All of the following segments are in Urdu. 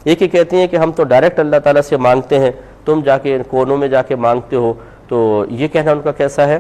ایک ہی کہتی ہیں کہ ہم تو ڈائریکٹ اللہ تعالیٰ سے مانگتے ہیں، تم جا کے کونوں میں جا کے مانگتے ہو، تو یہ کہنا ان کا کیسا ہے؟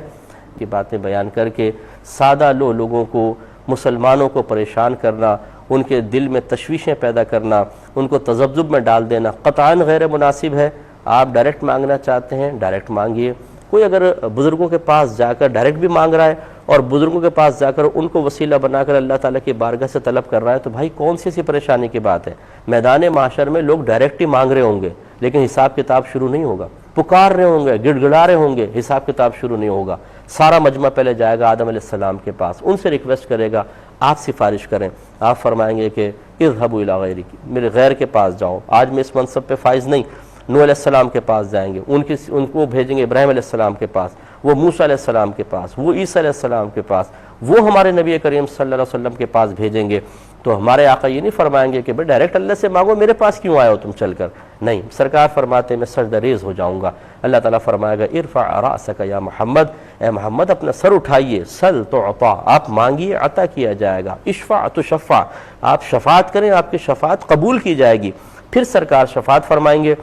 یہ باتیں بیان کر کے سادہ لوگوں کو، مسلمانوں کو پریشان کرنا، ان کے دل میں تشویشیں پیدا کرنا، ان کو تذبذب میں ڈال دینا قطعاً غیر مناسب ہے۔ آپ ڈائریکٹ مانگنا چاہتے ہیں، ڈائریکٹ مانگیے۔ کوئی اگر بزرگوں کے پاس جا کر ڈائریکٹ بھی مانگ رہا ہے اور بزرگوں کے پاس جا کر ان کو وسیلہ بنا کر اللہ تعالیٰ کی بارگاہ سے طلب کر رہا ہے، تو بھائی کون سی ایسی پریشانی کی بات ہے؟ میدان محشر میں لوگ ڈائریکٹ ہی مانگ رہے ہوں گے، لیکن حساب کتاب شروع نہیں ہوگا، پکار رہے ہوں گے، گڑ گڑا رہے ہوں گے، حساب کتاب شروع نہیں ہوگا۔ سارا مجمع پہلے جائے گا آدم علیہ السلام کے پاس، ان سے ریکویسٹ کرے گا آپ سفارش کریں، آپ فرمائیں گے کہ اذهبوا الی غیری، میرے غیر کے پاس جاؤ، آج میں اس منصب پہ فائز نہیں۔ نوح علیہ السلام کے پاس جائیں گے، ان کو بھیجیں گے ابراہیم علیہ السلام کے پاس، وہ موسیٰ علیہ السلام کے پاس، وہ عیسیٰ علیہ السلام کے پاس، وہ ہمارے نبی کریم صلی اللہ علیہ وسلم کے پاس بھیجیں گے۔ تو ہمارے آقا یہ نہیں فرمائیں گے کہ بھئی ڈائریکٹ اللہ سے مانگو، میرے پاس کیوں آئے ہو تم چل کر؟ نہیں، سرکار فرماتے ہیں میں سجدہ ریز ہو جاؤں گا۔ اللہ تعالیٰ فرمائے گا ارفع رأسک یا محمد، اے محمد اپنا سر اٹھائیے، سل تعطا، آپ مانگیے عطا کیا جائے گا، اشفع تشفع، آپ شفاعت کریں آپ کی شفاعت قبول کی جائے گی۔ پھر سرکار شفاعت فرمائیں گے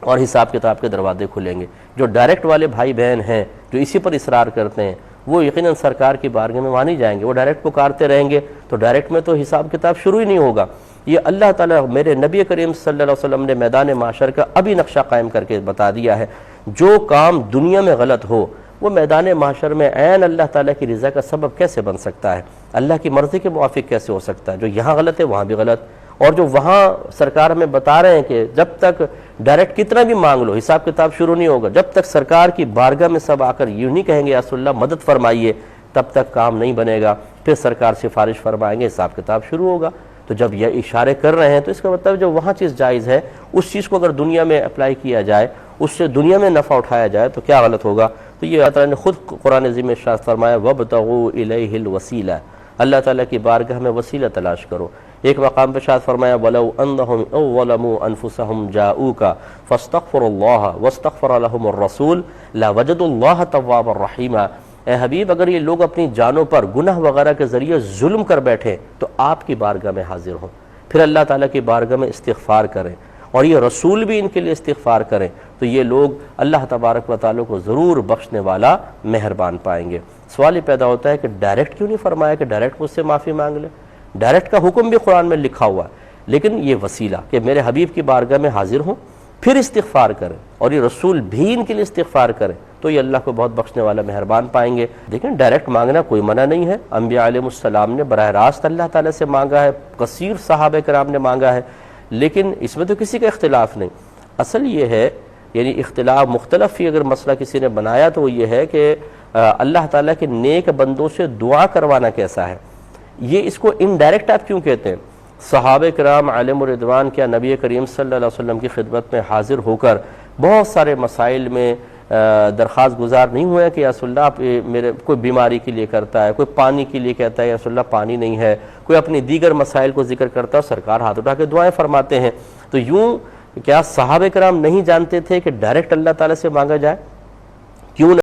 اور حساب کتاب کے دروازے کھلیں گے۔ جو ڈائریکٹ والے بھائی بہن ہیں جو اسی پر اصرار کرتے ہیں، وہ یقیناً سرکار کی بارگاہ میں وہاں نہیں جائیں گے، وہ ڈائریکٹ پکارتے رہیں گے، تو ڈائریکٹ میں تو حساب کتاب شروع ہی نہیں ہوگا۔ یہ اللہ تعالیٰ میرے نبی کریم صلی اللہ علیہ وسلم نے میدان محشر کا ابھی نقشہ قائم کر کے بتا دیا ہے۔ جو کام دنیا میں غلط ہو وہ میدان محشر میں عین اللہ تعالیٰ کی رضا کا سبب کیسے بن سکتا ہے؟ اللہ کی مرضی کے موافق کیسے ہو سکتا ہے؟ جو یہاں غلط ہے وہاں بھی غلط، اور جو وہاں سرکار ہمیں بتا رہے ہیں کہ جب تک ڈائریکٹ کتنا بھی مانگ لو حساب کتاب شروع نہیں ہوگا، جب تک سرکار کی بارگاہ میں سب آ کر یوں نہیں کہیں گے یا رسول اللہ مدد فرمائیے، تب تک کام نہیں بنے گا۔ پھر سرکار سفارش فرمائیں گے، حساب کتاب شروع ہوگا۔ تو جب یہ اشارے کر رہے ہیں تو اس کا مطلب جو وہاں چیز جائز ہے اس چیز کو اگر دنیا میں اپلائی کیا جائے، اس سے دنیا میں نفع اٹھایا جائے تو کیا غلط ہوگا؟ تو یہ اللہ تعالیٰ نے خود قرآن عظیم میں ارشاد فرمایا وَابْتَغُوا إِلَيْهِ الْوَسِيلَةَ، اللہ تعالیٰ کی بارگاہ میں وسیلہ تلاش کرو۔ ایک مقام پہ ارشاد فرمایا وَلَوْ أَنَّهُمْ أَوْ ظَلَمُوا أَنفُسَهُمْ جَاءُوكَ فَاسْتَغْفَرُوا اللَّهَ وَاسْتَغْفَرَ لَهُمُ الرَّسُولُ لَوَجَدُوا اللَّهَ تَوَّابًا رَحِيمًا۔ اے حبیب اگر یہ لوگ اپنی جانوں پر گناہ وغیرہ کے ذریعے ظلم کر بیٹھے تو آپ کی بارگاہ میں حاضر ہوں، پھر اللہ تعالیٰ کی بارگاہ میں استغفار کریں اور یہ رسول بھی ان کے لیے استغفار کریں، تو یہ لوگ اللہ تبارک و تعالیٰ کو ضرور بخشنے والا مہربان پائیں گے۔ سوال یہ پیدا ہوتا ہے کہ ڈائریکٹ کیوں نہیں فرمایا کہ ڈائریکٹ مجھ سے معافی مانگ لے؟ ڈائریکٹ کا حکم بھی قرآن میں لکھا ہوا ہے، لیکن یہ وسیلہ کہ میرے حبیب کی بارگاہ میں حاضر ہوں پھر استغفار کریں اور یہ رسول بھی ان کے لیے استغفار کریں تو یہ اللہ کو بہت بخشنے والا مہربان پائیں گے۔ دیکھیں ڈائریکٹ مانگنا کوئی منع نہیں ہے، انبیاء علیہ السلام نے براہ راست اللہ تعالیٰ سے مانگا ہے، کثیر صحابہ کرام نے مانگا ہے، لیکن اس میں تو کسی کا اختلاف نہیں۔ اصل یہ ہے یعنی اختلاف مختلف ہی اگر مسئلہ کسی نے بنایا تو وہ یہ ہے کہ اللہ تعالیٰ کے نیک بندوں سے دعا کروانا کیسا ہے؟ یہ اس کو انڈائریکٹ آپ کیوں کہتے ہیں؟ صحابہ کرام علیہم الرضوان کیا نبی کریم صلی اللہ علیہ وسلم کی خدمت میں حاضر ہو کر بہت سارے مسائل میں درخواست گزار نہیں ہوئے کہ یا رسول اللہ آپ میرے کوئی بیماری کے لیے کرتا ہے، کوئی پانی کے لیے کہتا ہے یا رسول اللہ پانی نہیں ہے، کوئی اپنی دیگر مسائل کو ذکر کرتا ہے اور سرکار ہاتھ اٹھا کے دعائیں فرماتے ہیں؟ تو یوں کیا صحابہ کرام نہیں جانتے تھے کہ ڈائریکٹ اللہ تعالیٰ سے مانگا جائے؟ کیوں